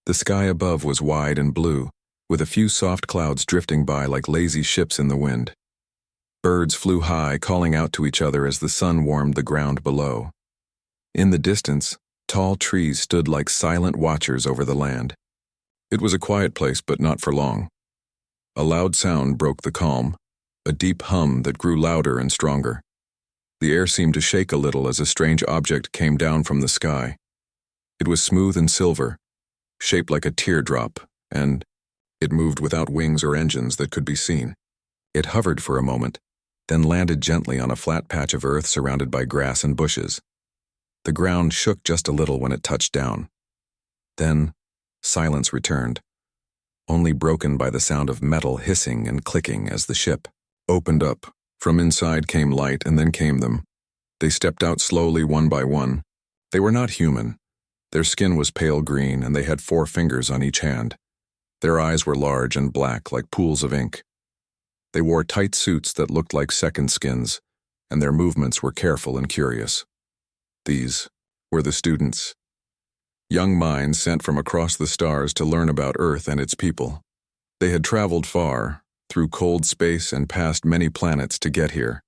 The sky above was wide and blue, with a few soft clouds drifting by like lazy ships in the wind. Birds flew high, calling out to each other as the sun warmed the ground below. In the distance, tall trees stood like silent watchers over the land. It was a quiet place, but not for long. A loud sound broke the calm, a deep hum that grew louder and stronger. The air seemed to shake a little as a strange object came down from the sky. It was smooth and silver, shaped like a teardrop, and it moved without wings or engines that could be seen. It hovered for a moment, then landed gently on a flat patch of earth surrounded by grass and bushes. The ground shook just a little when it touched down. Then, silence returned, only broken by the sound of metal hissing and clicking as the ship opened up. From inside came light, and then came them. They stepped out slowly, one by one. They were not human. Their skin was pale green, and they had 4 fingers on each hand. Their eyes were large and black, like pools of ink. They wore tight suits that looked like second skins, and their movements were careful and curious. These were the students. Young minds sent from across the stars to learn about Earth and its people. They had traveled far, through cold space and past many planets to get here.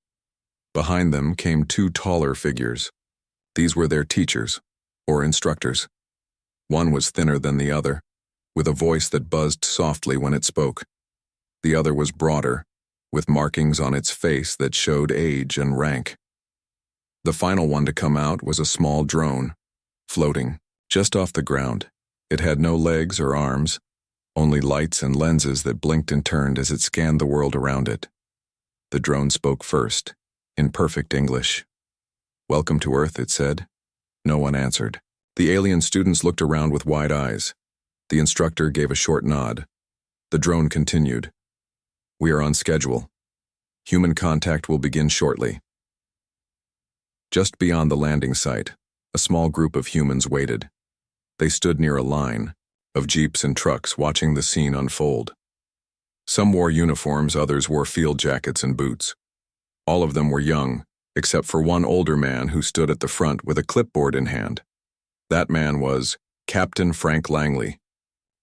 Behind them came 2 taller figures. These were their teachers, or instructors. One was thinner than the other, with a voice that buzzed softly when it spoke. The other was broader, with markings on its face that showed age and rank. The final one to come out was a small drone, floating just off the ground. It had no legs or arms, only lights and lenses that blinked and turned as it scanned the world around it. The drone spoke first, in perfect English. "Welcome to Earth," it said. No one answered. The alien students looked around with wide eyes. The instructor gave a short nod. The drone continued. "We are on schedule. Human contact will begin shortly." Just beyond the landing site, a small group of humans waited. They stood near a line of jeeps and trucks watching the scene unfold. Some wore uniforms, others wore field jackets and boots. All of them were young, except for one older man who stood at the front with a clipboard in hand. That man was Captain Frank Langley,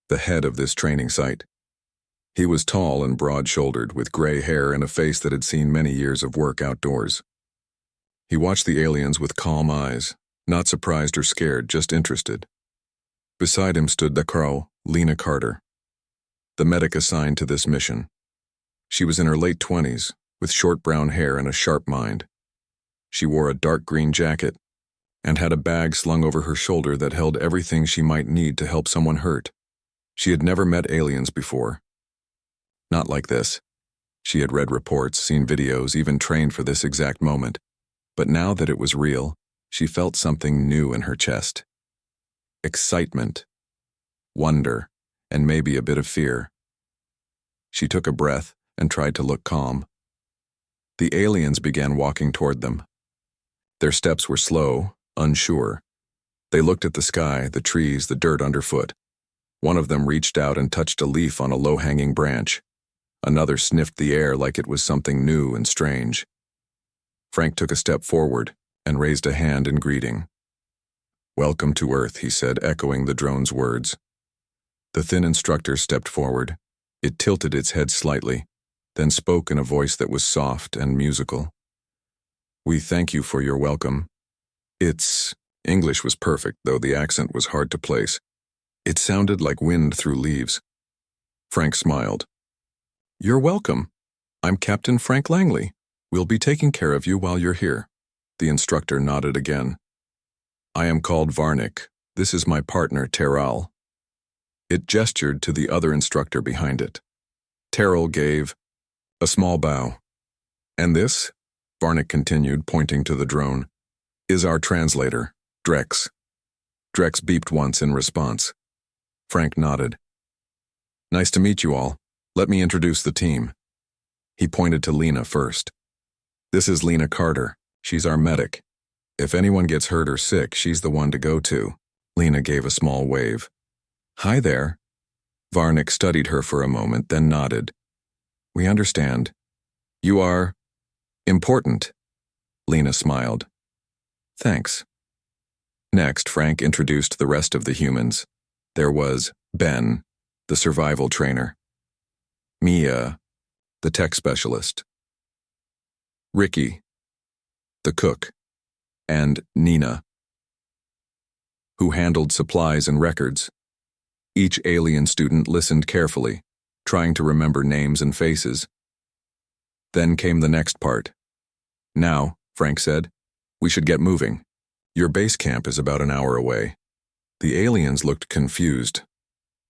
the head of this training site. He was tall and broad-shouldered, with gray hair and a face that had seen many years of work outdoors. He watched the aliens with calm eyes, not surprised or scared, just interested. Beside him stood the Crow, Lena Carter, the medic assigned to this mission. She was in her late 20s, with short brown hair and a sharp mind. She wore a dark green jacket and had a bag slung over her shoulder that held everything she might need to help someone hurt. She had never met aliens before. Not like this. She had read reports, seen videos, even trained for this exact moment. But now that it was real, she felt something new in her chest. Excitement, wonder, and maybe a bit of fear. She took a breath and tried to look calm. The aliens began walking toward them. Their steps were slow, unsure. They looked at the sky, the trees, the dirt underfoot. One of them reached out and touched a leaf on a low-hanging branch. Another sniffed the air like it was something new and strange. Frank took a step forward and raised a hand in greeting. "Welcome to Earth," he said, echoing the drone's words. The thin instructor stepped forward. It tilted its head slightly, then spoke in a voice that was soft and musical. "We thank you for your welcome." Its English was perfect, though the accent was hard to place. It sounded like wind through leaves. Frank smiled. "You're welcome. I'm Captain Frank Langley. We'll be taking care of you while you're here." The instructor nodded again. "I am called Varnick. This is my partner, Terral." It gestured to the other instructor behind it. Terral gave a small bow. "And this," Varnick continued, pointing to the drone, "is our translator, Drex." Drex beeped once in response. Frank nodded. "Nice to meet you all. Let me introduce the team." He pointed to Lena first. "This is Lena Carter. She's our medic. If anyone gets hurt or sick, she's the one to go to." Lena gave a small wave. "Hi there." Varnick studied her for a moment, then nodded. "We understand. You are important." Lena smiled. "Thanks." Next, Frank introduced the rest of the humans. There was Ben, the survival trainer. Mia, the tech specialist. Ricky, the cook. And Nina, who handled supplies and records. Each alien student listened carefully, trying to remember names and faces. Then came the next part. Now, Frank said, we should get moving. Your base camp is about an hour away. The aliens looked confused.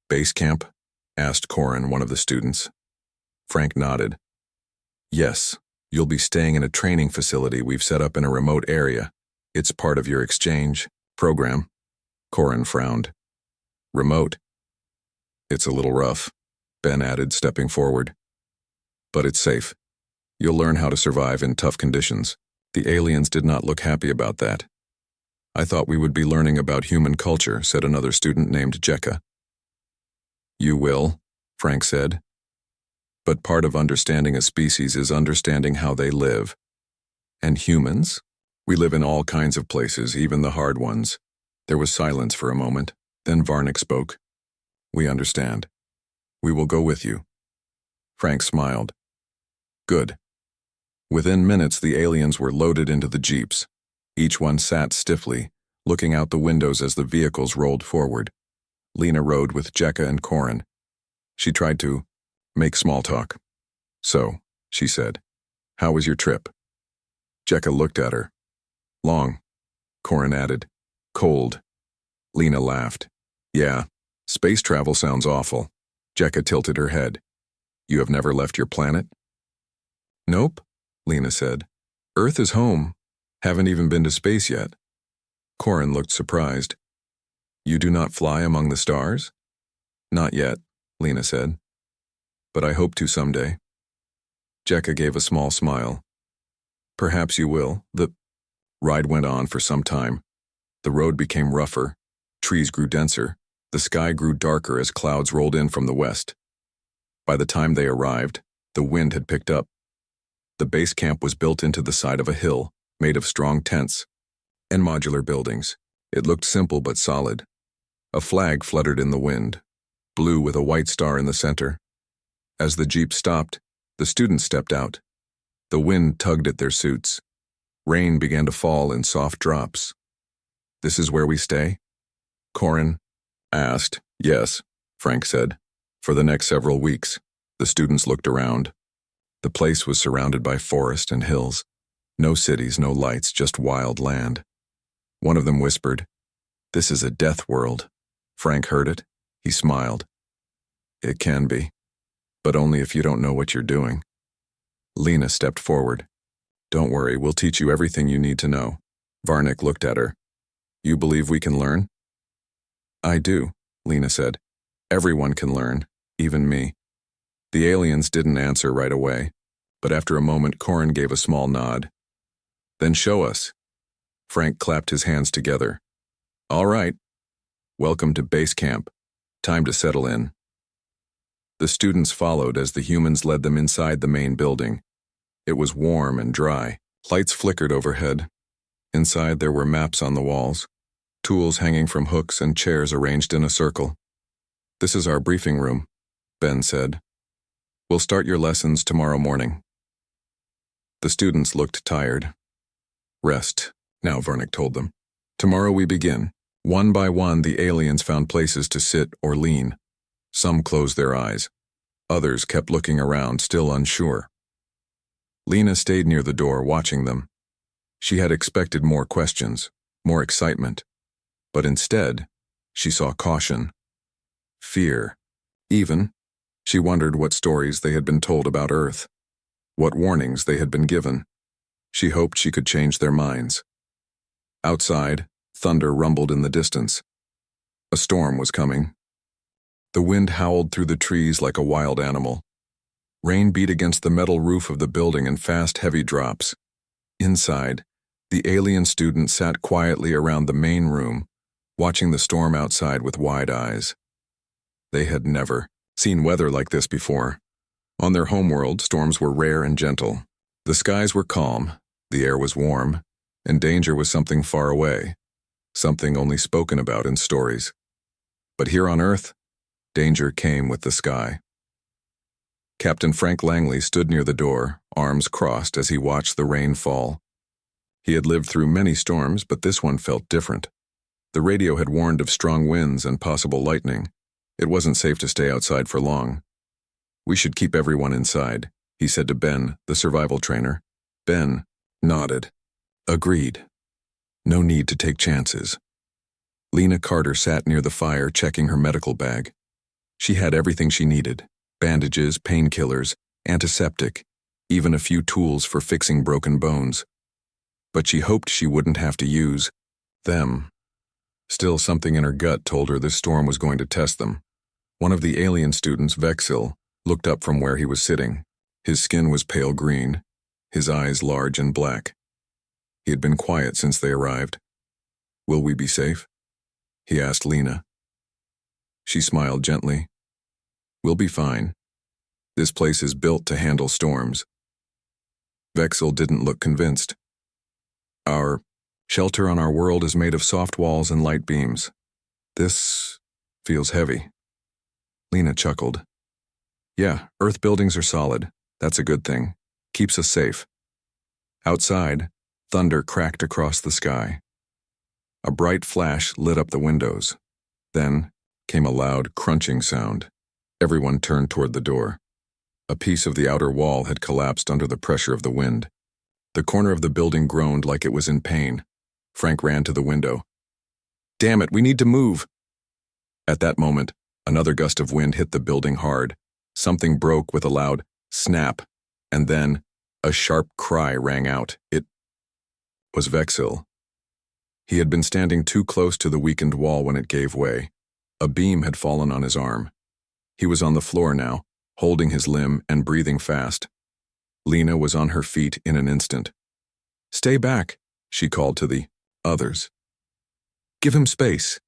Base camp? Asked Corin, one of the students. Frank nodded. Yes, you'll be staying in a training facility we've set up in a remote area. It's part of your exchange program. Corin frowned. Remote? It's a little rough, Ben added, stepping forward. But it's safe. You'll learn how to survive in tough conditions. The aliens did not look happy about that. I thought we would be learning about human culture, said another student named Jekka. You will, Frank said. But part of understanding a species is understanding how they live. And humans? We live in all kinds of places, even the hard ones. There was silence for a moment. Then Varnick spoke. We understand. We will go with you. Frank smiled. Good. Within minutes, the aliens were loaded into the jeeps. Each one sat stiffly, looking out the windows as the vehicles rolled forward. Lena rode with Jekka and Corin. She tried to make small talk. So, she said, how was your trip? Jekka looked at her. Long. Corin added. Cold. Lena laughed. Yeah, space travel sounds awful. Jekka tilted her head. You have never left your planet? Nope, Lena said. Earth is home. Haven't even been to space yet. Corin looked surprised. You do not fly among the stars? Not yet, Lena said. But I hope to someday. Jekka gave a small smile. Perhaps you will. The ride went on for some time. The road became rougher. Trees grew denser. The sky grew darker as clouds rolled in from the west. By the time they arrived, the wind had picked up. The base camp was built into the side of a hill, made of strong tents and modular buildings. It looked simple but solid. A flag fluttered in the wind, blue with a white star in the center. As the jeep stopped, the students stepped out. The wind tugged at their suits. Rain began to fall in soft drops. This is where we stay? Corin asked. Yes, Frank said. For the next several weeks. The students looked around. The place was surrounded by forest and hills. No cities, no lights, just wild land. One of them whispered, This is a death world. Frank heard it. He smiled. It can be, but only if you don't know what you're doing. Lena stepped forward. Don't worry, we'll teach you everything you need to know. Varnick looked at her. You believe we can learn? I do, Lena said. Everyone can learn, even me. The aliens didn't answer right away, but after a moment Corin gave a small nod. Then show us. Frank clapped his hands together. All right. Welcome to base camp. Time to settle in. The students followed as the humans led them inside the main building. It was warm and dry. Lights flickered overhead. Inside there were maps on the walls, tools hanging from hooks and chairs arranged in a circle. This is our briefing room, Ben said. We'll start your lessons tomorrow morning. The students looked tired. Rest, now Varnick told them. Tomorrow we begin. One by one, the aliens found places to sit or lean. Some closed their eyes. Others kept looking around, still unsure. Lena stayed near the door, watching them. She had expected more questions, more excitement. But instead, she saw caution, fear. Even, she wondered what stories they had been told about Earth, what warnings they had been given. She hoped she could change their minds. Outside, thunder rumbled in the distance. A storm was coming. The wind howled through the trees like a wild animal. Rain beat against the metal roof of the building in fast, heavy drops. Inside, the alien student sat quietly around the main room, watching the storm outside with wide eyes. They had never seen weather like this before. On their homeworld, storms were rare and gentle. The skies were calm, the air was warm, and danger was something far away, something only spoken about in stories. But here on Earth, Danger came with the sky. Captain Frank Langley stood near the door, arms crossed as he watched the rain fall. He had lived through many storms, but this one felt different. The radio had warned of strong winds and possible lightning. It wasn't safe to stay outside for long. "We should keep everyone inside," he said to Ben, the survival trainer. Ben nodded. "Agreed. No need to take chances." Lena Carter sat near the fire checking her medical bag. She had everything she needed: bandages, painkillers, antiseptic, even a few tools for fixing broken bones. But she hoped she wouldn't have to use them. Still, something in her gut told her this storm was going to test them. One of the alien students, Vexil, looked up from where he was sitting. His skin was pale green, his eyes large and black. He had been quiet since they arrived. "Will we be safe?" he asked Lena. She smiled gently. "We'll be fine. This place is built to handle storms." Vexil didn't look convinced. "Our shelter on our world is made of soft walls and light beams. This feels heavy." Lena chuckled. "Yeah, Earth buildings are solid. That's a good thing. Keeps us safe." Outside, thunder cracked across the sky. A bright flash lit up the windows. Then came a loud, crunching sound. Everyone turned toward the door. A piece of the outer wall had collapsed under the pressure of the wind. The corner of the building groaned like it was in pain. Frank ran to the window. "Damn it, we need to move!" At that moment, another gust of wind hit the building hard. Something broke with a loud snap, and then a sharp cry rang out. It was Vexil. He had been standing too close to the weakened wall when it gave way. A beam had fallen on his arm. He was on the floor now, holding his limb and breathing fast. Lena was on her feet in an instant. "Stay back," she called to the others. "Give him space."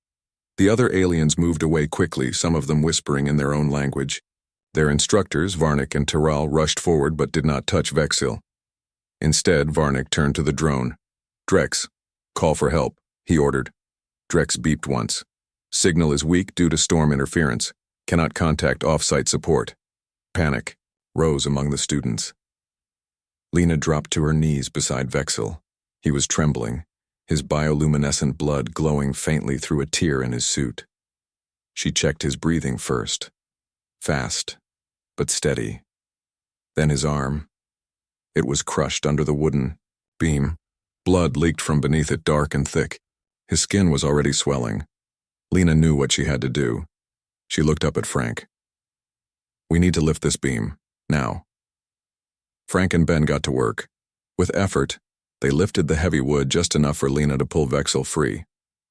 The other aliens moved away quickly, some of them whispering in their own language. Their instructors, Varnick and Terral, rushed forward but did not touch Vexil. Instead, Varnick turned to the drone. "Drex, call for help," he ordered. Drex beeped once. "Signal is weak due to storm interference. Cannot contact off-site support." Panic rose among the students. Lena dropped to her knees beside Vexil. He was trembling, his bioluminescent blood glowing faintly through a tear in his suit. She checked his breathing first. Fast, but steady. Then his arm. It was crushed under the wooden beam. Blood leaked from beneath it, dark and thick. His skin was already swelling. Lena knew what she had to do. She looked up at Frank. "We need to lift this beam, now." Frank and Ben got to work. With effort, they lifted the heavy wood just enough for Lena to pull Vexil free.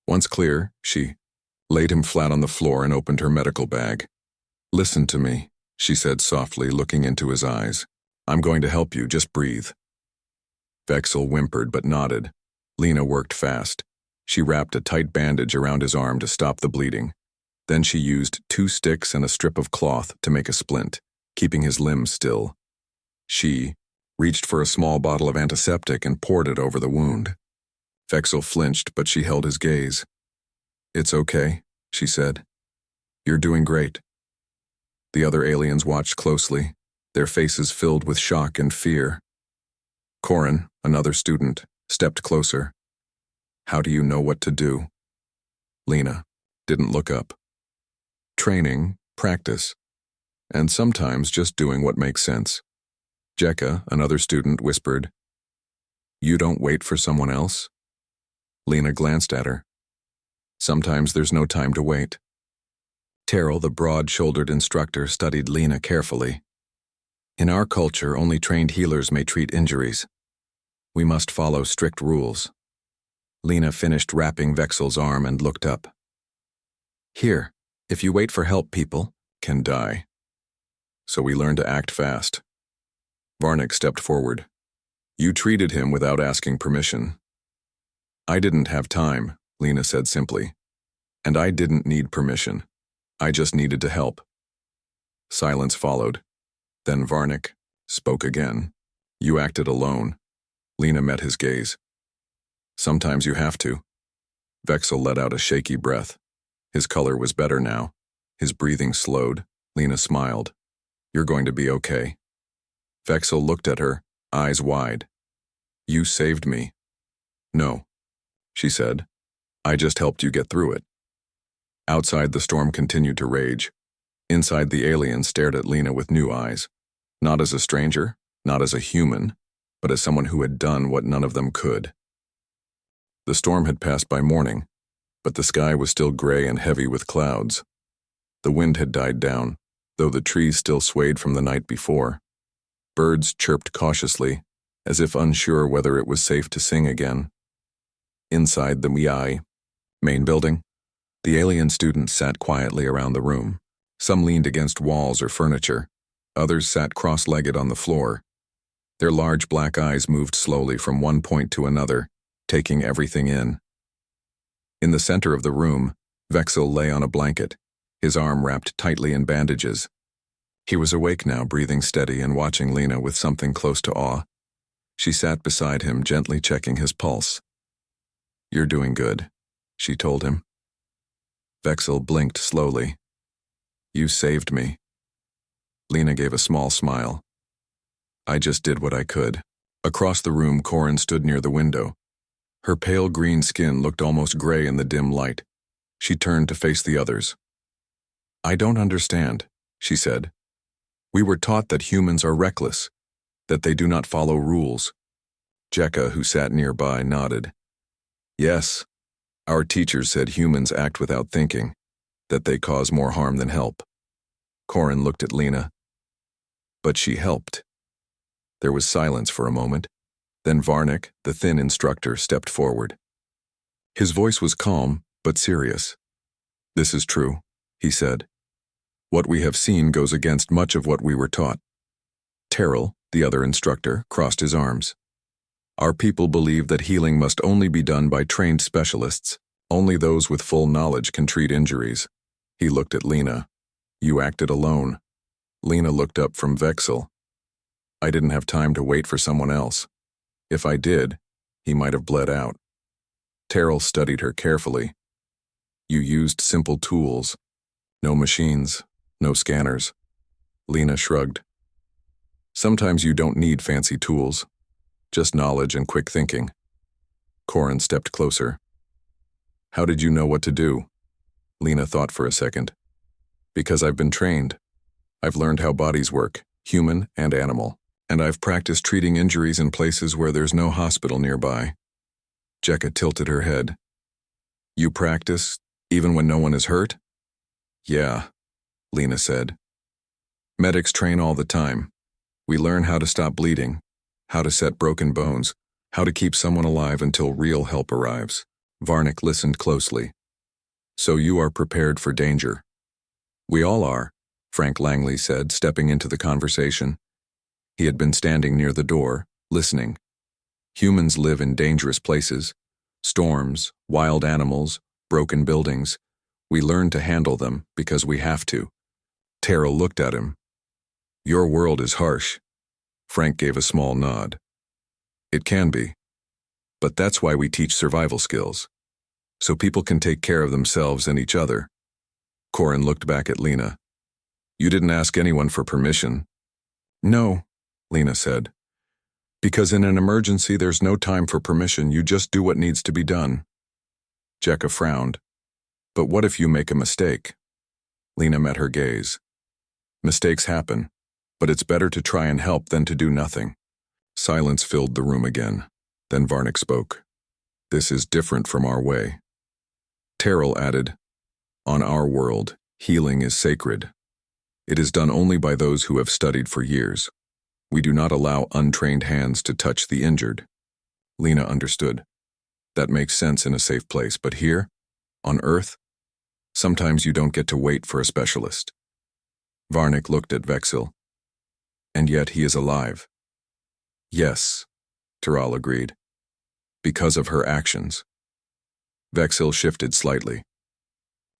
Once clear, she laid him flat on the floor and opened her medical bag. "Listen to me," she said softly, looking into his eyes. "I'm going to help you, just breathe." Vexil whimpered but nodded. Lena worked fast. She wrapped a tight bandage around his arm to stop the bleeding. Then she used 2 sticks and a strip of cloth to make a splint, keeping his limbs still. She reached for a small bottle of antiseptic and poured it over the wound. Vexil flinched, but she held his gaze. "It's okay," she said. "You're doing great." The other aliens watched closely, their faces filled with shock and fear. Corin, another student, stepped closer. "How do you know what to do?" Lena didn't look up. "Training, practice, and sometimes just doing what makes sense." Jekka, another student, whispered, "You don't wait for someone else?" Lena glanced at her. "Sometimes there's no time to wait." Terrell, the broad-shouldered instructor, studied Lena carefully. "In our culture, only trained healers may treat injuries. We must follow strict rules." Lena finished wrapping Vexil's arm and looked up. "Here, if you wait for help, people can die. So we learn to act fast." Varnick stepped forward. "You treated him without asking permission." "I didn't have time," Lena said simply. "And I didn't need permission. I just needed to help." Silence followed. Then Varnick spoke again. "You acted alone." Lena met his gaze. "Sometimes you have to." Vexil let out a shaky breath. His color was better now. His breathing slowed. Lena smiled. You're going to be okay. Vexil looked at her, eyes wide. You saved me. No, she said. I just helped you get through it. Outside, the storm continued to rage. Inside, the alien stared at Lena with new eyes. Not as a stranger, not as a human, but as someone who had done what none of them could. The storm had passed by morning, but the sky was still gray and heavy with clouds. The wind had died down, though the trees still swayed from the night before. Birds chirped cautiously, as if unsure whether it was safe to sing again. Inside the main building, the alien students sat quietly around the room. Some leaned against walls or furniture. Others sat cross-legged on the floor. Their large black eyes moved slowly from one point to another, taking everything in. In the center of the room, Vexil lay on a blanket, his arm wrapped tightly in bandages. He was awake now, breathing steady and watching Lena with something close to awe. She sat beside him, gently checking his pulse. You're doing good, she told him. Vexil blinked slowly. You saved me. Lena gave a small smile. I just did what I could. Across the room, Corin stood near the window. Her pale green skin looked almost gray in the dim light. She turned to face the others. I don't understand, she said. We were taught that humans are reckless, that they do not follow rules. Jekka, who sat nearby, nodded. Yes, our teachers said humans act without thinking, that they cause more harm than help. Corin looked at Lena. But she helped. There was silence for a moment. Then Varnick, the thin instructor, stepped forward. His voice was calm, but serious. This is true, he said. What we have seen goes against much of what we were taught. Terrell, the other instructor, crossed his arms. Our people believe that healing must only be done by trained specialists. Only those with full knowledge can treat injuries. He looked at Lena. You acted alone. Lena looked up from Vexil. I didn't have time to wait for someone else. If I did, he might have bled out. Terrell studied her carefully. You used simple tools. No machines, no scanners. Lena shrugged. Sometimes you don't need fancy tools. Just knowledge and quick thinking. Corin stepped closer. How did you know what to do? Lena thought for a second. Because I've been trained. I've learned how bodies work, human and animal, and I've practiced treating injuries in places where there's no hospital nearby. Jekka tilted her head. You practice, even when no one is hurt? Yeah, Lena said. Medics train all the time. We learn how to stop bleeding, how to set broken bones, how to keep someone alive until real help arrives. Varnick listened closely. So you are prepared for danger. We all are, Frank Langley said, stepping into the conversation. He had been standing near the door, listening. Humans live in dangerous places. Storms, wild animals, broken buildings. We learn to handle them because we have to. Terrell looked at him. Your world is harsh. Frank gave a small nod. It can be. But that's why we teach survival skills. So people can take care of themselves and each other. Corin looked back at Lena. You didn't ask anyone for permission. No, Lena said. Because in an emergency there's no time for permission, you just do what needs to be done. Jekka frowned. But what if you make a mistake? Lena met her gaze. Mistakes happen, but it's better to try and help than to do nothing. Silence filled the room again. Then Varnick spoke. This is different from our way. Terrell added, on our world, healing is sacred. It is done only by those who have studied for years. We do not allow untrained hands to touch the injured. Lena understood. That makes sense in a safe place, but here, on Earth, sometimes you don't get to wait for a specialist. Varnick looked at Vexil. And yet he is alive. Yes, Terrell agreed. Because of her actions. Vexil shifted slightly.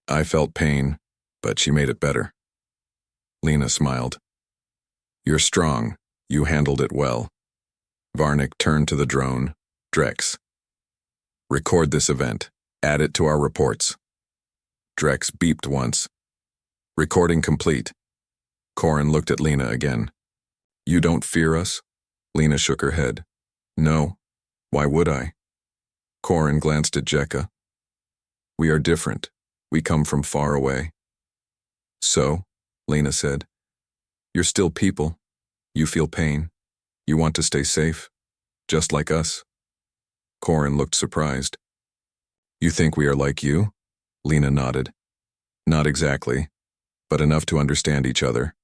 I felt pain, but she made it better. Lena smiled. You're strong. You handled it well. Varnick turned to the drone, Drex. Record this event. Add it to our reports. Drex beeped once. Recording complete. Corin looked at Lena again. You don't fear us? Lena shook her head. No. Why would I? Corin glanced at Jekka. We are different. We come from far away. So, Lena said, you're still people. You feel pain. You want to stay safe, just like us. Corin looked surprised. You think we are like you? Lena nodded. Not exactly, but enough to understand each other.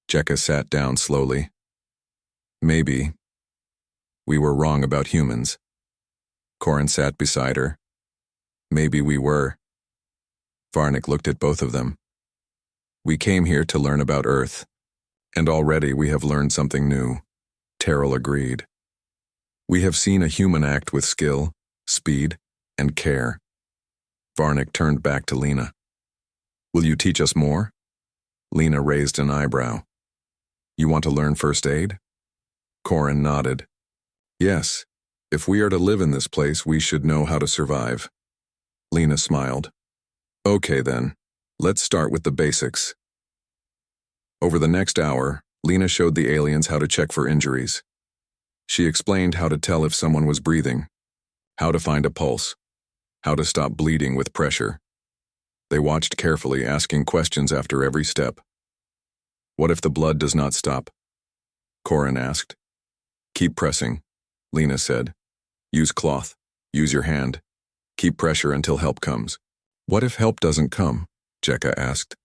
Jekka sat down slowly. Maybe. We were wrong about humans. Corin sat beside her. Maybe we were. Varnick looked at both of them. We came here to learn about Earth, and already we have learned something new. Terrell agreed. We have seen a human act with skill, speed, and care. Varnick turned back to Lena. Will you teach us more? Lena raised an eyebrow. You want to learn first aid? Corin nodded. Yes, if we are to live in this place, we should know how to survive. Lena smiled. Okay then, let's start with the basics. Over the next hour, Lena showed the aliens how to check for injuries. She explained how to tell if someone was breathing, how to find a pulse, how to stop bleeding with pressure. They watched carefully, asking questions after every step. What if the blood does not stop? Corin asked. Keep pressing, Lena said. Use cloth. Use your hand. Keep pressure until help comes. What if help doesn't come? Jekka asked.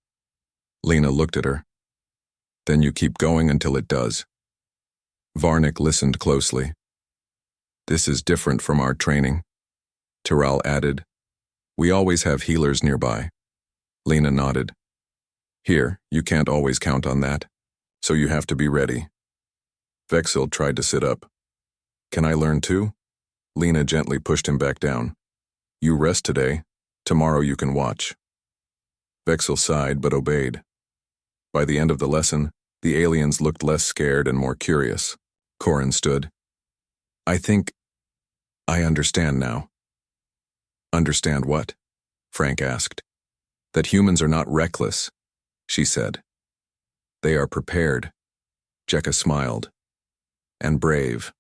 Lena looked at her. Then you keep going until it does. Varnick listened closely. This is different from our training. Terrell added. We always have healers nearby. Lena nodded. Here, you can't always count on that, so you have to be ready. Vexil tried to sit up. Can I learn too? Lena gently pushed him back down. You rest today. Tomorrow you can watch. Vexil sighed but obeyed. By the end of the lesson, the aliens looked less scared and more curious. Corin stood. I think I understand now. Understand what? Frank asked. That humans are not reckless, she said. They are prepared. Jekka smiled. And brave.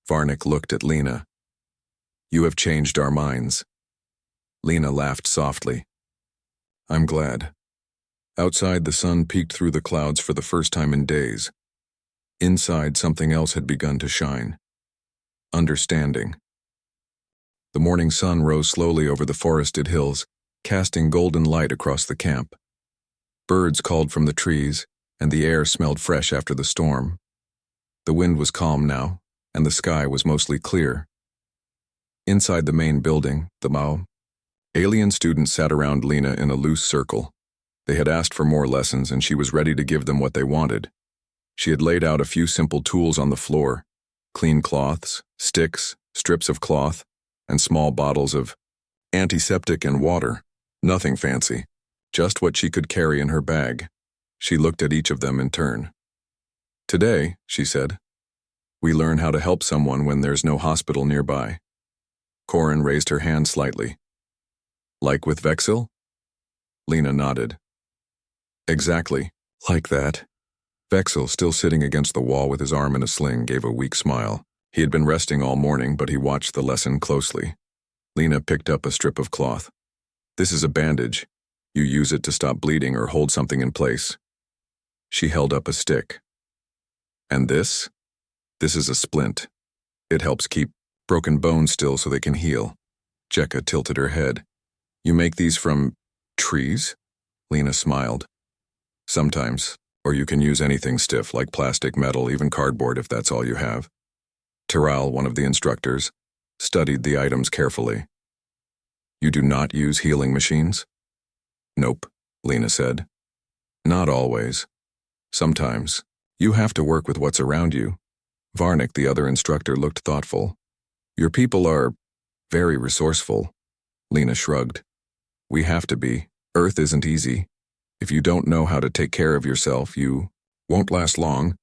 Varnick looked at Lena. You have changed our minds. Lena laughed softly. I'm glad. Outside, the sun peeked through the clouds for the first time in days. Inside, something else had begun to shine. Understanding. The morning sun rose slowly over the forested hills, casting golden light across the camp. Birds called from the trees, and the air smelled fresh after the storm. The wind was calm now, and the sky was mostly clear. Inside the main building, the Mao, alien students sat around Lena in a loose circle. They had asked for more lessons, and she was ready to give them what they wanted. She had laid out a few simple tools on the floor: clean cloths, sticks, strips of cloth, and small bottles of antiseptic and water. Nothing fancy, just what she could carry in her bag. She looked at each of them in turn. Today, she said, we learn how to help someone when there's no hospital nearby. Corin raised her hand slightly. Like with Vexil? Lena nodded. Exactly, like that. Vexil, still sitting against the wall with his arm in a sling, gave a weak smile. He had been resting all morning, but he watched the lesson closely. Lena picked up a strip of cloth. This is a bandage. You use it to stop bleeding or hold something in place. She held up a stick. And this? This is a splint. It helps keep broken bones still so they can heal. Jekka tilted her head. You make these from trees? Lena smiled. Sometimes, or you can use anything stiff like plastic, metal, even cardboard if that's all you have. Terrell, one of the instructors, studied the items carefully. You do not use healing machines? Nope, Lena said. Not always. Sometimes. You have to work with what's around you. Varnick, the other instructor, looked thoughtful. Your people are very resourceful. Lena shrugged. We have to be. Earth isn't easy. If you don't know how to take care of yourself, you won't last long.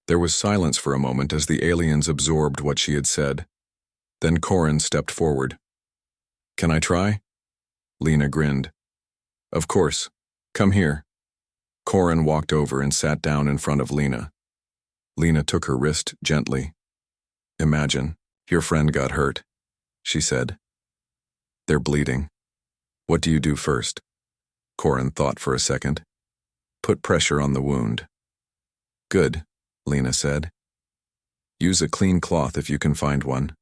There was silence for a moment as the aliens absorbed what she had said. Then Corin stepped forward. Can I try? Lena grinned. Of course. Come here. Corin walked over and sat down in front of Lena. Lena took her wrist gently. Imagine, your friend got hurt, she said. They're bleeding. What do you do first? Corin thought for a second. Put pressure on the wound. Good, Lena said. Use a clean cloth if you can find one.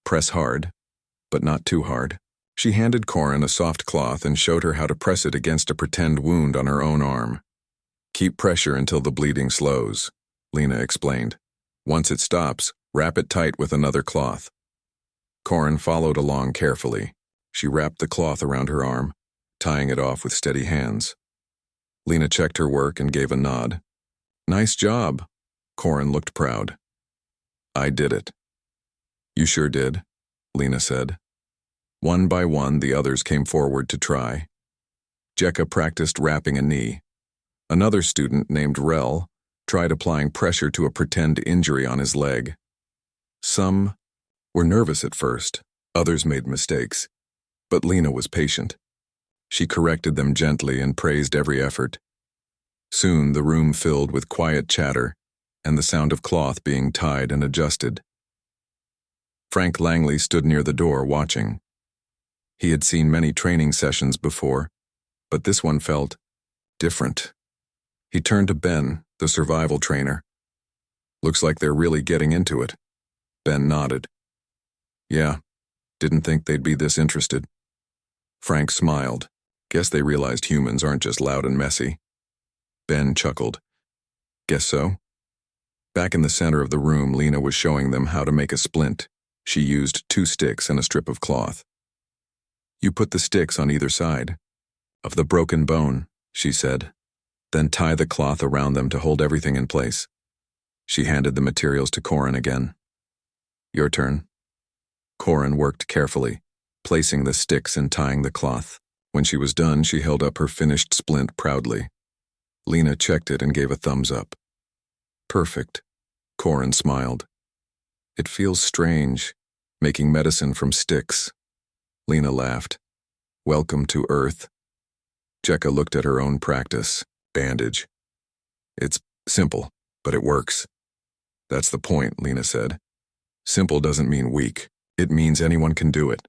Press hard, but not too hard. She handed Corin a soft cloth and showed her how to press it against a pretend wound on her own arm. Keep pressure until the bleeding slows, Lena explained. Once it stops, wrap it tight with another cloth. Corin followed along carefully. She wrapped the cloth around her arm, tying it off with steady hands. Lena checked her work and gave a nod. Nice job. Corin looked proud. I did it. You sure did, Lena said. One by one, the others came forward to try. Jekka practiced wrapping a knee. Another student named Rel tried applying pressure to a pretend injury on his leg. Some were nervous at first, others made mistakes, but Lena was patient. She corrected them gently and praised every effort. Soon the room filled with quiet chatter and the sound of cloth being tied and adjusted. Frank Langley stood near the door watching. He had seen many training sessions before, but this one felt different. He turned to Ben, the survival trainer. Looks like they're really getting into it. Ben nodded. Yeah, didn't think they'd be this interested. Frank smiled. Guess they realized humans aren't just loud and messy. Ben chuckled. Guess so. Back in the center of the room, Lena was showing them how to make a splint. She used 2 sticks and a strip of cloth. You put the sticks on either side of the broken bone, she said. Then tie the cloth around them to hold everything in place. She handed the materials to Corin again. Your turn. Corin worked carefully, placing the sticks and tying the cloth. When she was done, she held up her finished splint proudly. Lena checked it and gave a thumbs up. Perfect. Corin smiled. It feels strange, making medicine from sticks. Lena laughed. Welcome to Earth. Jekka looked at her own practice. Bandage. It's simple, but it works. That's the point, Lena said. Simple doesn't mean weak. It means anyone can do it.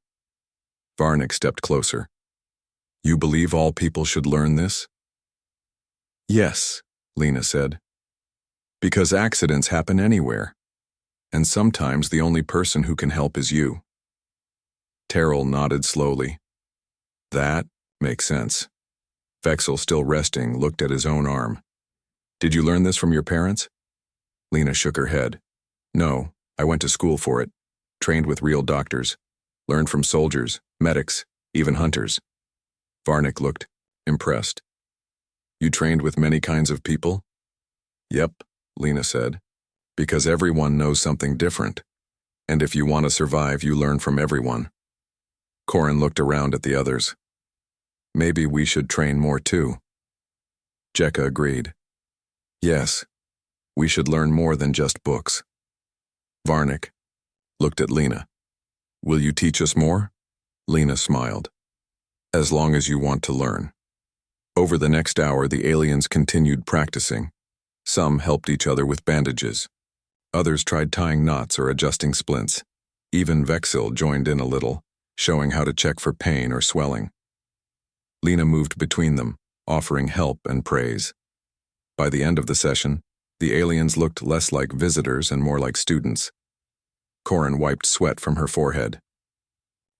Varnick stepped closer. You believe all people should learn this? Yes, Lena said. Because accidents happen anywhere. And sometimes the only person who can help is you. Terrell nodded slowly. That makes sense. Vexel, still resting, looked at his own arm. Did you learn this from your parents? Lena shook her head. No, I went to school for it. Trained with real doctors. Learned from soldiers, medics, even hunters. Varnick looked impressed. You trained with many kinds of people? Yep, Lena said. Because everyone knows something different. And if you want to survive, you learn from everyone. Corin looked around at the others. Maybe we should train more too. Jekka agreed. Yes, we should learn more than just books. Varnick looked at Lena. Will you teach us more? Lena smiled. As long as you want to learn. Over the next hour, the aliens continued practicing. Some helped each other with bandages. Others tried tying knots or adjusting splints. Even Vexil joined in a little, showing how to check for pain or swelling. Lena moved between them, offering help and praise. By the end of the session, the aliens looked less like visitors and more like students. Corin wiped sweat from her forehead.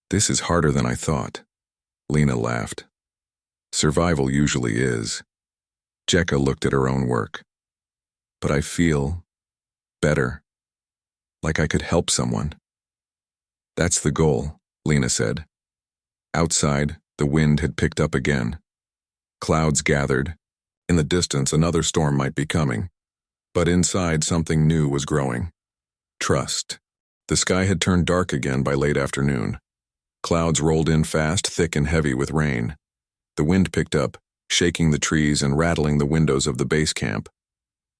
This is harder than I thought. Lena laughed. Survival usually is. Jekka looked at her own work. But I feel better. Like I could help someone. That's the goal, Lena said. Outside, the wind had picked up again. Clouds gathered. In the distance, another storm might be coming. But inside, something new was growing. Trust. The sky had turned dark again by late afternoon. Clouds rolled in fast, thick and heavy with rain. The wind picked up, shaking the trees and rattling the windows of the base camp.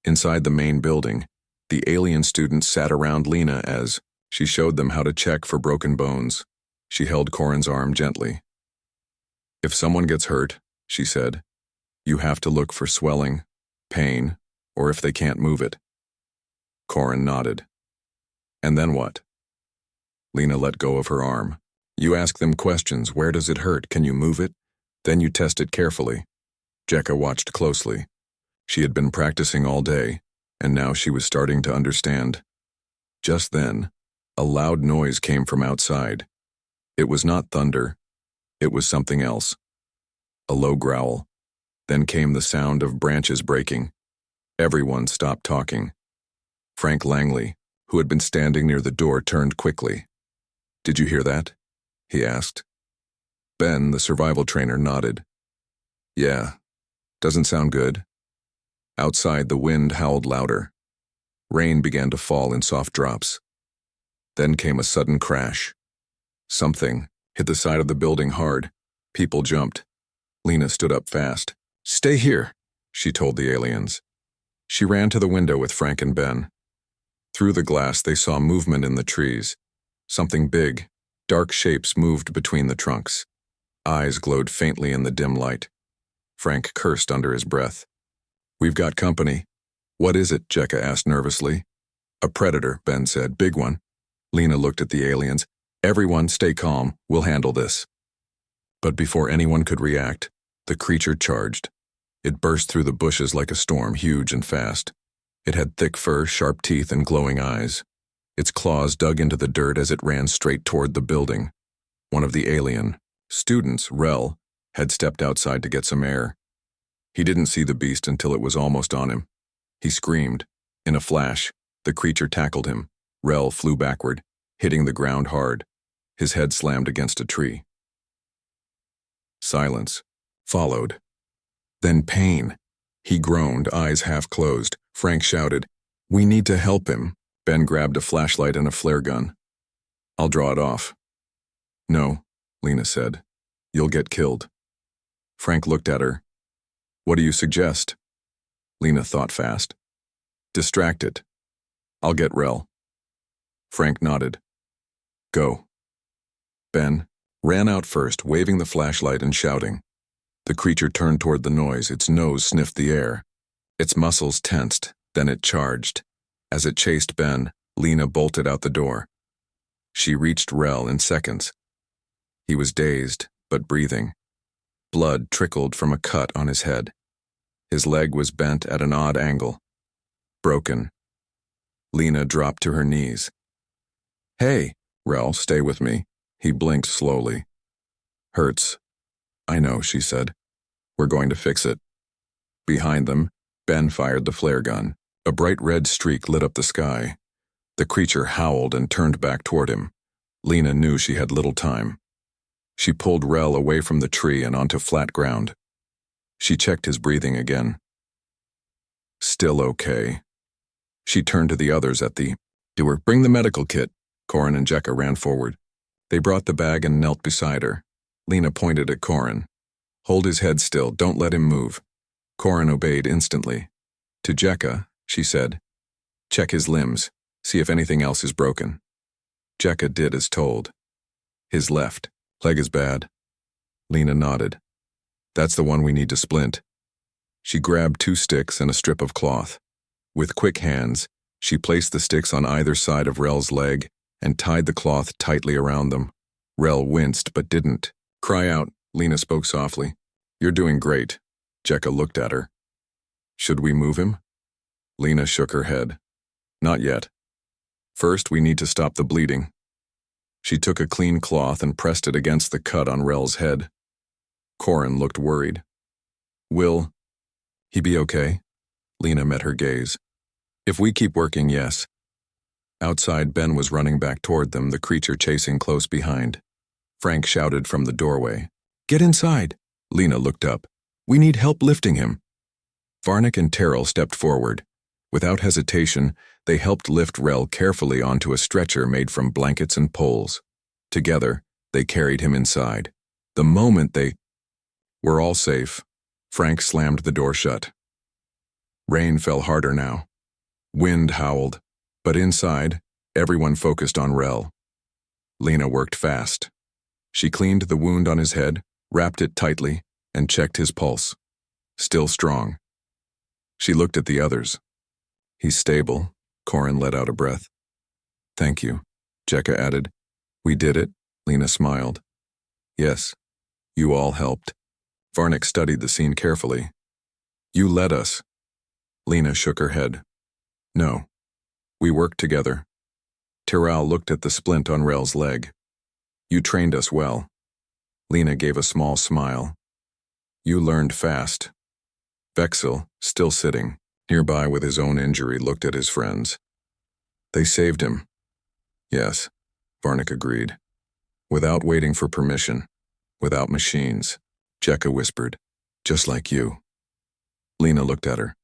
Inside the main building, the alien students sat around Lena as she showed them how to check for broken bones. She held Corin's arm gently. If someone gets hurt, she said, You have to look for swelling, pain, or if they can't move it. Corin nodded. And then what? Lena let go of her arm. You ask them questions. Where does it hurt? Can you move it? Then you test it carefully. Jekka watched closely. She had been practicing all day, and now she was starting to understand. Just then, a loud noise came from outside. It was not thunder. It was something else. A low growl. Then came the sound of branches breaking. Everyone stopped talking. Frank Langley, who had been standing near the door, turned quickly. Did you hear that? He asked. Ben, the survival trainer, nodded. Yeah. Doesn't sound good. Outside, the wind howled louder. Rain began to fall in soft drops. Then came a sudden crash. Something hit the side of the building hard. People jumped. Lena stood up fast. Stay here, she told the aliens. She ran to the window with Frank and Ben. Through the glass, they saw movement in the trees. Something big, dark shapes moved between the trunks. Eyes glowed faintly in the dim light. Frank cursed under his breath. We've got company. What is it? Jekka asked nervously. A predator, Ben said. Big one. Lena looked at the aliens. Everyone stay calm. We'll handle this. But before anyone could react, the creature charged. It burst through the bushes like a storm, huge and fast. It had thick fur, sharp teeth, and glowing eyes. Its claws dug into the dirt as it ran straight toward the building. One of the alien students, Rel, had stepped outside to get some air. He didn't see the beast until it was almost on him. He screamed. In a flash, the creature tackled him. Rel flew backward, hitting the ground hard. His head slammed against a tree. Silence followed. Then pain. He groaned, eyes half closed. Frank shouted, We need to help him. Ben grabbed a flashlight and a flare gun. I'll draw it off. No, Lena said. You'll get killed. Frank looked at her. What do you suggest? Lena thought fast. Distract it. I'll get Rel. Frank nodded. Go. Ben ran out first, waving the flashlight and shouting. The creature turned toward the noise. Its nose sniffed the air. Its muscles tensed, then it charged. As it chased Ben, Lena bolted out the door. She reached Rel in seconds. He was dazed, but breathing. Blood trickled from a cut on his head. His leg was bent at an odd angle. Broken. Lena dropped to her knees. Hey, Rel, stay with me. He blinked slowly. Hurts. I know, she said. We're going to fix it. Behind them, Ben fired the flare gun. A bright red streak lit up the sky. The creature howled and turned back toward him. Lena knew she had little time. She pulled Rel away from the tree and onto flat ground. She checked his breathing again. Still okay. She turned to the others at the door. Bring the medical kit. Corin and Jekka ran forward. They brought the bag and knelt beside her. Lena pointed at Corin. Hold his head still, don't let him move. Corin obeyed instantly. To Jekka, she said, check his limbs, see if anything else is broken. Jekka did as told. His left leg is bad. Lena nodded. That's the one we need to splint. She grabbed 2 sticks and a strip of cloth. With quick hands, she placed the sticks on either side of Rel's leg and tied the cloth tightly around them. Rel winced but didn't. Cry out, Lena spoke softly. You're doing great. Jekka looked at her. Should we move him? Lena shook her head. Not yet. First, we need to stop the bleeding. She took a clean cloth and pressed it against the cut on Rel's head. Corin looked worried. Will he be okay? Lena met her gaze. If we keep working, yes. Outside, Ben was running back toward them, the creature chasing close behind. Frank shouted from the doorway. Get inside. Lena looked up. We need help lifting him. Varnick and Terrell stepped forward. Without hesitation, they helped lift Rel carefully onto a stretcher made from blankets and poles. Together, they carried him inside. The moment they were all safe, Frank slammed the door shut. Rain fell harder now. Wind howled, but inside, everyone focused on Rel. Lena worked fast. She cleaned the wound on his head, wrapped it tightly, and checked his pulse. Still strong. She looked at the others. He's stable, Corin let out a breath. Thank you, Jekka added. We did it, Lena smiled. Yes, you all helped. Varnick studied the scene carefully. You led us. Lena shook her head. No. We worked together. Tyrell looked at the splint on Rel's leg. You trained us well. Lena gave a small smile. You learned fast. Vexil, still sitting nearby with his own injury, looked at his friends. They saved him. Yes, Varnick agreed. Without waiting for permission. Without machines. Jekka whispered. Just like you. Lena looked at her.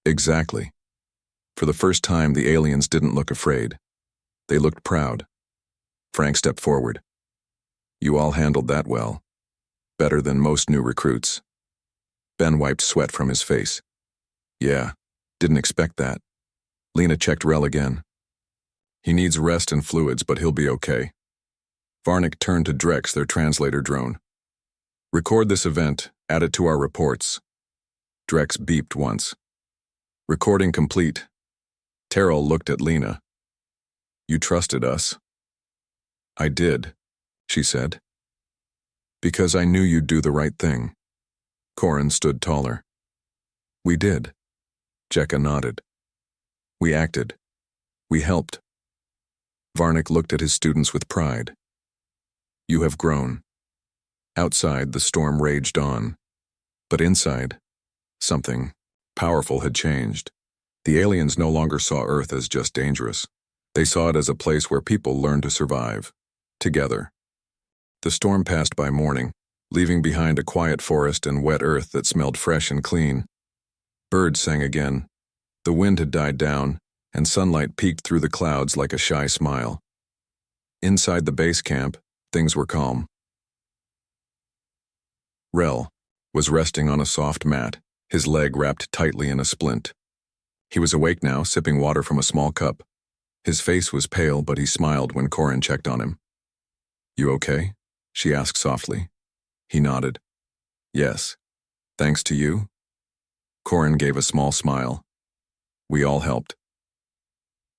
Exactly. For the first time, the aliens didn't look afraid. They looked proud. Frank stepped forward. You all handled that well. Better than most new recruits. Ben wiped sweat from his face. Yeah, didn't expect that. Lena checked Rel again. He needs rest and fluids, but he'll be okay. Varnick turned to Drex, their translator drone. Record this event, add it to our reports. Drex beeped once. Recording complete. Terrell looked at Lena. You trusted us. I did, she said. Because I knew you'd do the right thing. Corin stood taller. We did. Jekka nodded. We acted. We helped. Varnick looked at his students with pride. You have grown. Outside, the storm raged on. But inside, something powerful had changed. The aliens no longer saw Earth as just dangerous. They saw it as a place where people learned to survive. Together. The storm passed by morning, leaving behind a quiet forest and wet earth that smelled fresh and clean. Birds sang again. The wind had died down, and sunlight peeked through the clouds like a shy smile. Inside the base camp, things were calm. Rel was resting on a soft mat, his leg wrapped tightly in a splint. He was awake now, sipping water from a small cup. His face was pale, but he smiled when Corin checked on him. You okay? She asked softly. He nodded. Yes. Thanks to you? Corin gave a small smile. We all helped.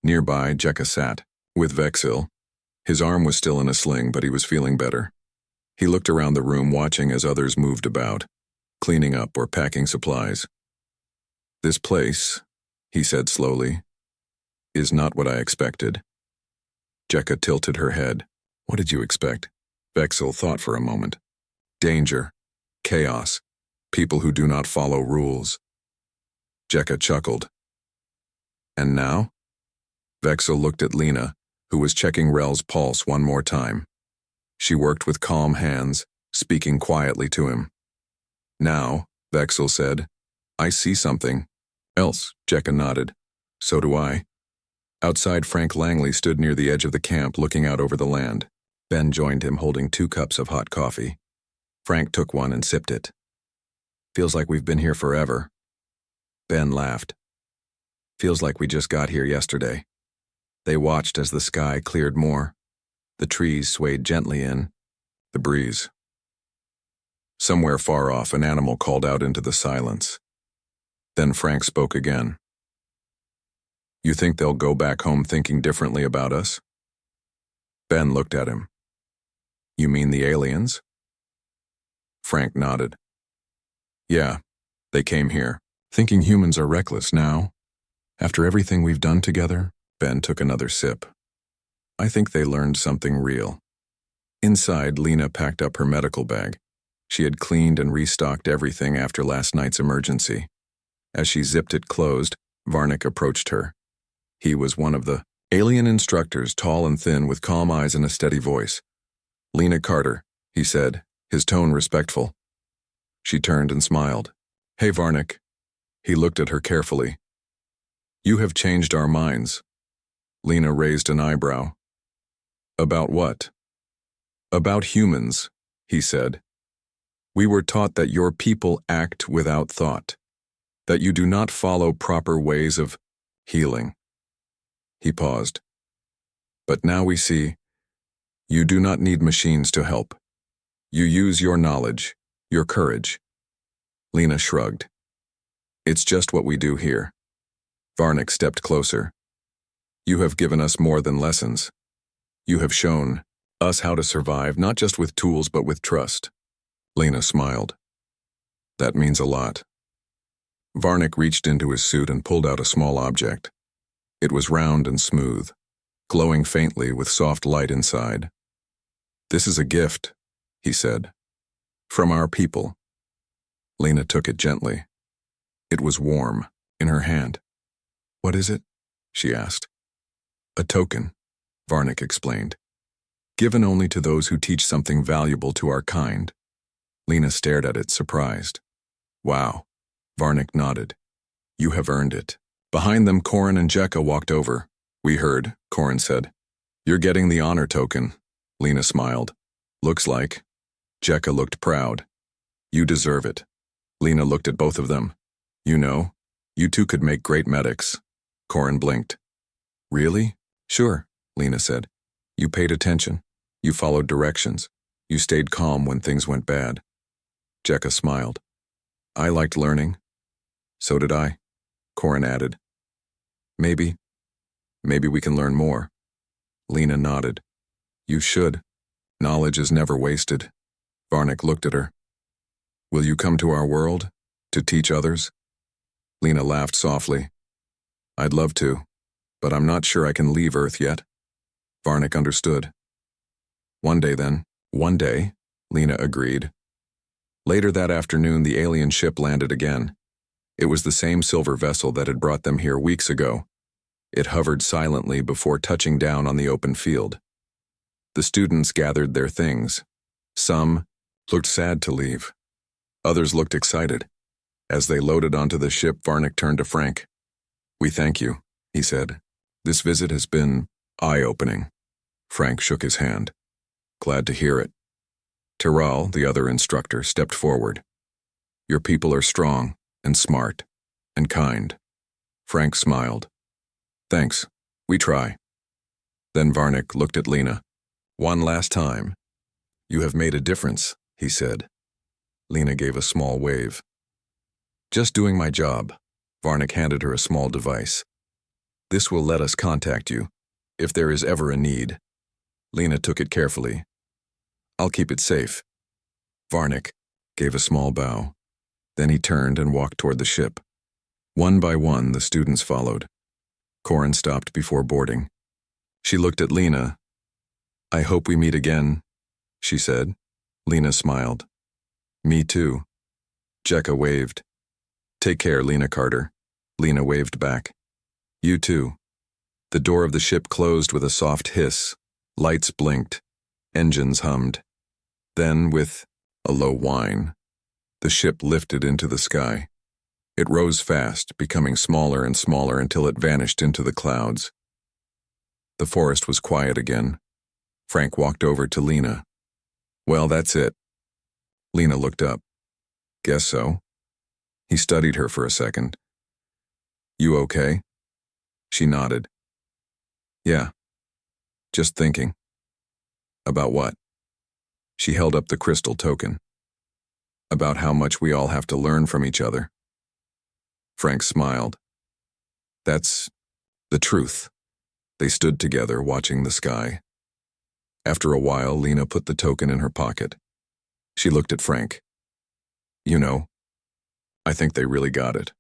Nearby, Jekka sat, with Vexil. His arm was still in a sling, but he was feeling better. He looked around the room, watching as others moved about, cleaning up or packing supplies. This place, he said slowly, is not what I expected. Jekka tilted her head. What did you expect? Vexil thought for a moment. Danger, chaos, people who do not follow rules. Jekka chuckled. And now? Vexil looked at Lena, who was checking Rel's pulse one more time. She worked with calm hands, speaking quietly to him. Now, Vexil said, I see something. Else, Jekka nodded. So do I. Outside, Frank Langley stood near the edge of the camp, looking out over the land. Ben joined him, holding 2 cups of hot coffee. Frank took one and sipped it. Feels like we've been here forever. Ben laughed. Feels like we just got here yesterday. They watched as the sky cleared more. The trees swayed gently in the breeze. Somewhere far off, an animal called out into the silence. Then Frank spoke again. You think they'll go back home thinking differently about us? Ben looked at him. You mean the aliens? Frank nodded. Yeah, they came here, thinking humans are reckless now. After everything we've done together, Ben took another sip. I think they learned something real. Inside, Lena packed up her medical bag. She had cleaned and restocked everything after last night's emergency. As she zipped it closed, Varnick approached her. He was one of the alien instructors, tall and thin, with calm eyes and a steady voice. Lena Carter, he said, his tone respectful. She turned and smiled. Hey, Varnick. He looked at her carefully. You have changed our minds. Lena raised an eyebrow. About what? About humans, he said. We were taught that your people act without thought, that you do not follow proper ways of healing. He paused. But now we see, you do not need machines to help. You use your knowledge, your courage. Lena shrugged. It's just what we do here. Varnick stepped closer. You have given us more than lessons. You have shown us how to survive, not just with tools, but with trust. Lena smiled. That means a lot. Varnick reached into his suit and pulled out a small object. It was round and smooth, glowing faintly with soft light inside. This is a gift, he said. From our people. Lena took it gently. It was warm, in her hand. What is it? She asked. A token, Varnick explained. Given only to those who teach something valuable to our kind. Lena stared at it, surprised. Wow. Varnick nodded. You have earned it. Behind them, Corin and Jekka walked over. We heard, Corin said. You're getting the honor token. Lena smiled. Looks like. Jekka looked proud. You deserve it. Lena looked at both of them. You know, you two could make great medics. Corin blinked. Really? Sure, Lena said. You paid attention. You followed directions. You stayed calm when things went bad. Jekka smiled. I liked learning. So did I, Corin added. Maybe we can learn more. Lena nodded. You should. Knowledge is never wasted. Varnick looked at her. Will you come to our world, to teach others? Lena laughed softly. I'd love to, but I'm not sure I can leave Earth yet. Varnick understood. One day then. One day, Lena agreed. Later that afternoon, the alien ship landed again. It was the same silver vessel that had brought them here weeks ago. It hovered silently before touching down on the open field. The students gathered their things. Some looked sad to leave. Others looked excited. As they loaded onto the ship, Varnick turned to Frank. We thank you, he said. This visit has been eye-opening. Frank shook his hand. Glad to hear it. Tyrrell, the other instructor, stepped forward. Your people are strong and smart and kind. Frank smiled. Thanks. We try. Then Varnick looked at Lena. One last time. You have made a difference, he said. Lena gave a small wave. Just doing my job. Varnick handed her a small device. This will let us contact you, if there is ever a need. Lena took it carefully. I'll keep it safe. Varnick gave a small bow. Then he turned and walked toward the ship. One by one, the students followed. Corin stopped before boarding. She looked at Lena. I hope we meet again, she said. Lena smiled. Me too. Jekka waved. Take care, Lena Carter. Lena waved back. You too. The door of the ship closed with a soft hiss. Lights blinked. Engines hummed. Then, with a low whine, the ship lifted into the sky. It rose fast, becoming smaller and smaller until it vanished into the clouds. The forest was quiet again. Frank walked over to Lena. Well, that's it. Lena looked up. Guess so. He studied her for a second. You okay? She nodded. Yeah. Just thinking. About what? She held up the crystal token. About how much we all have to learn from each other. Frank smiled. That's the truth. They stood together, watching the sky. After a while, Lena put the token in her pocket. She looked at Frank. You know, I think they really got it.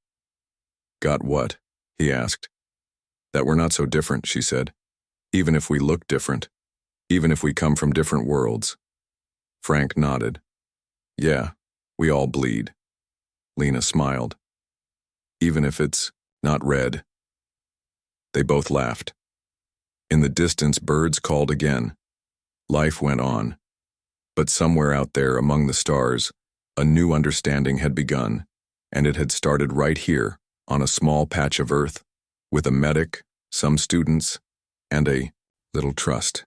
Got what? He asked. That we're not so different, she said. Even if we look different. Even if we come from different worlds. Frank nodded. Yeah, we all bleed. Lena smiled. Even if it's not red. They both laughed. In the distance, birds called again. Life went on. But somewhere out there among the stars, a new understanding had begun, and it had started right here on a small patch of Earth, with a medic, some students, and a little trust.